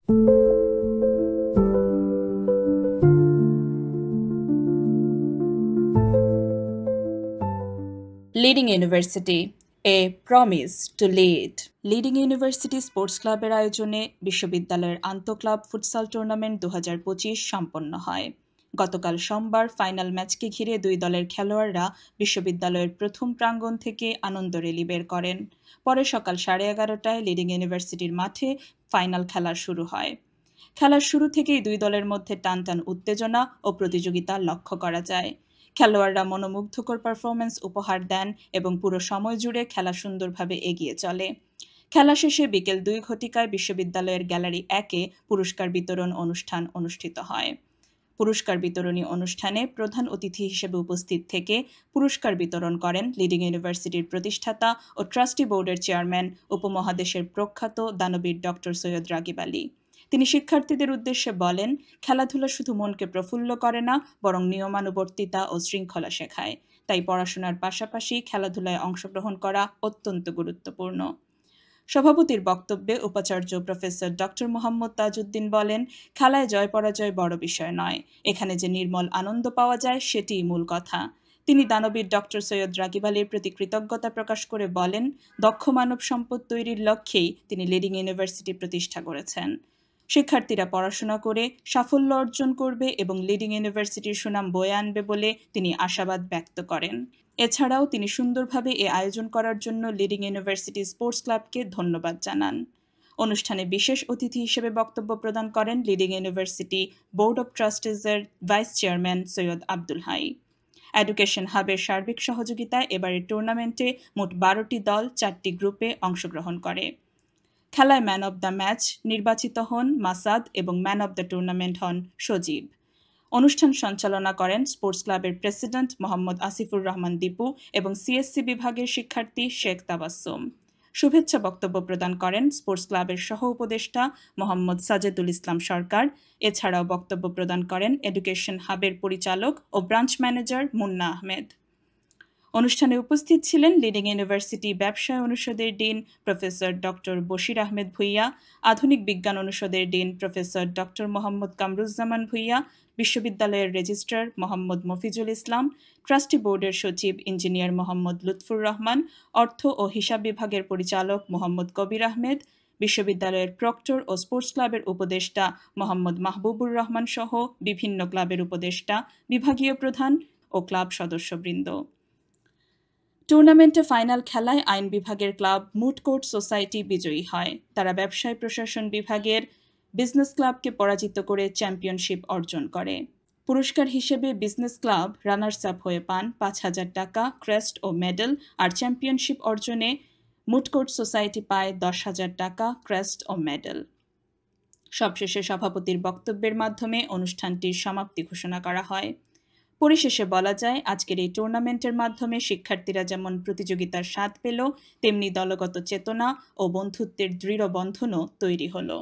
Leading university a promise to lead. Leading university sports ক্লাবের আয়োজনে বিশ্ববিদ্যালয়ের আন্তঃক্লাব ফুটসাল টুর্নামেন্ট 2025 সম্পন্ন হয়। গতকাল সোমবার ফাইনাল ম্যাচকে ঘিরে দুই দলের খেলোয়াড়রা বিশ্ববিদ্যালয়ের প্রথম প্রাঙ্গণ থেকে আনন্দ র্যালি বের করেন। পরে সকাল 11:30টায় লিডিং ইউনিভার্সিটির মাঠে ফাইনাল খেলা শুরু হয়। খেলার শুরু থেকেই দুই দলের মধ্যে টানটান উত্তেজনা ও প্রতিযোগিতা লক্ষ্য করা যায়। খেলোয়াড়রা মনোমুগ্ধকর পারফরম্যান্স উপহার দেন এবং পুরো সময় জুড়ে খেলা সুন্দরভাবে এগিয়ে চলে। খেলা শেষে বিকেল 2 ঘটিকায় বিশ্ববিদ্যালয়ের গ্যালারি 1-এ পুরস্কার বিতরণ অনুষ্ঠান অনুষ্ঠিত হয়। পুরস্কার বিতরণী অনুষ্ঠানে প্রধান অতিথি হিসেবে উপস্থিত থেকে পুরস্কার বিতরণ করেন লিডিং ইউনিভার্সিটির প্রতিষ্ঠাতা ও ট্রাস্টি বোর্ডের চেয়ারম্যান, উপমহাদেশের প্রখ্যাত দানবীর ডক্টর সৈয়দ রাগিব আলী। তিনি শিক্ষার্থীদের উদ্দেশ্যে বলেন, খেলাধুলা শুধু মনকে প্রফুল্ল করে না, বরং নিয়মানুবর্তিতা ও শৃঙ্খলা শেখায়। তাই পড়াশোনার পাশাপাশি খেলাধুলায় অংশগ্রহণ করা অত্যন্ত গুরুত্বপূর্ণ। সভাপতির বক্তব্যে উপাচার্য প্রফেসর ডক্টর মোহাম্মদ তাজউদ্দিন বলেন, খেলায় জয় পরাজয় বড় বিষয় নয়, এখানে যে নির্মল আনন্দ পাওয়া যায় সেটিই মূল কথা। তিনি দানবীর ডক্টর সৈয়দ রাগিব আলীর প্রতি কৃতজ্ঞতা প্রকাশ করে বলেন, দক্ষ মানব সম্পদ তৈরির লক্ষ্যেই তিনি লিডিং ইউনিভার্সিটি প্রতিষ্ঠা করেছেন। শিক্ষার্থীরা পড়াশোনা করে সাফল্য অর্জন করবে এবং লিডিং ইউনিভার্সিটির সুনাম বয়ে আনবে বলে তিনি আশাবাদ ব্যক্ত করেন। এছাড়াও তিনি সুন্দরভাবে এ আয়োজন করার জন্য লিডিং ইউনিভার্সিটি স্পোর্টস ক্লাবকে ধন্যবাদ জানান। অনুষ্ঠানে বিশেষ অতিথি হিসেবে বক্তব্য প্রদান করেন লিডিং ইউনিভার্সিটি বোর্ড অব ট্রাস্টিজের vice chairman Syed Abdul Hai. Education হাবের সার্বিক সহযোগিতায় এবারের টুর্নামেন্টে মোট 12টি দল 4টি গ্রুপে অংশগ্রহণ করে। খেলায় ম্যান অব দ্য ম্যাচ নির্বাচিত হন মাসাদ এবং ম্যান অব দ্য টুর্নামেন্ট হন সজীব। অনুষ্ঠান সঞ্চালনা করেন স্পোর্টস ক্লাবের প্রেসিডেন্ট মোহাম্মদ আসিফুর রহমান দীপু এবং সিএসসি বিভাগের শিক্ষার্থী শেখ তাবাসসুম। শুভেচ্ছা বক্তব্য প্রদান করেন স্পোর্টস ক্লাবের সহ উপদেষ্টা মোহাম্মদ সাজেদুল ইসলাম সরকার। এছাড়াও বক্তব্য প্রদান করেন এডুকেশন হাবের পরিচালক ও ব্রাঞ্চ ম্যানেজার মুন্না আহমেদ। অনুষ্ঠানে উপস্থিত ছিলেন লিডিং ইউনিভার্সিটি ব্যবসায় অনুষদের dean professor doctor Bashir Ahmed Bhuiyan, আধুনিক বিজ্ঞান অনুষদের dean professor doctor Mohammad Kamruzzaman Bhuiyan, বিশ্ববিদ্যালয়ের রেজিস্ট্রার মোহাম্মদ মফিজুল ইসলাম, ট্রাস্টি বোর্ডের সচিব ইঞ্জিনিয়ার মোহাম্মদ লুৎফুর রহমান, অর্থ ও হিসাব বিভাগের পরিচালক মোহাম্মদ কবির আহমেদ, বিশ্ববিদ্যালয়ের প্রক্টর ও স্পোর্টস ক্লাবের উপদেষ্টা মোহাম্মদ মাহবুবুর রহমান সহ বিভিন্ন ক্লাবের উপদেষ্টা, বিভাগীয় প্রধান ও ক্লাব সদস্যবৃন্দ। টুর্নামেন্টে ফাইনাল খেলায় আইন বিভাগের ক্লাব মুড কোর্ট সোসাইটি বিজয়ী হয়। তারা ব্যবসায় প্রশাসন বিভাগের বিজনেস ক্লাবকে পরাজিত করে চ্যাম্পিয়নশিপ অর্জন করে। পুরস্কার হিসেবে বিজনেস ক্লাব রানার্স আপ হয়ে পান 5,000 টাকা, ক্রেস্ট ও মেডেল, আর চ্যাম্পিয়নশিপ অর্জনে মুড কোর্ট সোসাইটি পায় 10,000 টাকা, ক্রেস্ট ও মেডেল। সবশেষে সভাপতির বক্তব্যের মাধ্যমে অনুষ্ঠানটির সমাপ্তি ঘোষণা করা হয়। পরিশেষে বলা যায়, আজকের এই টুর্নামেন্টের মাধ্যমে শিক্ষার্থীরা যেমন প্রতিযোগিতার স্বাদ পেল, তেমনি দলগত চেতনা ও বন্ধুত্বের দৃঢ় বন্ধনও তৈরি হলো।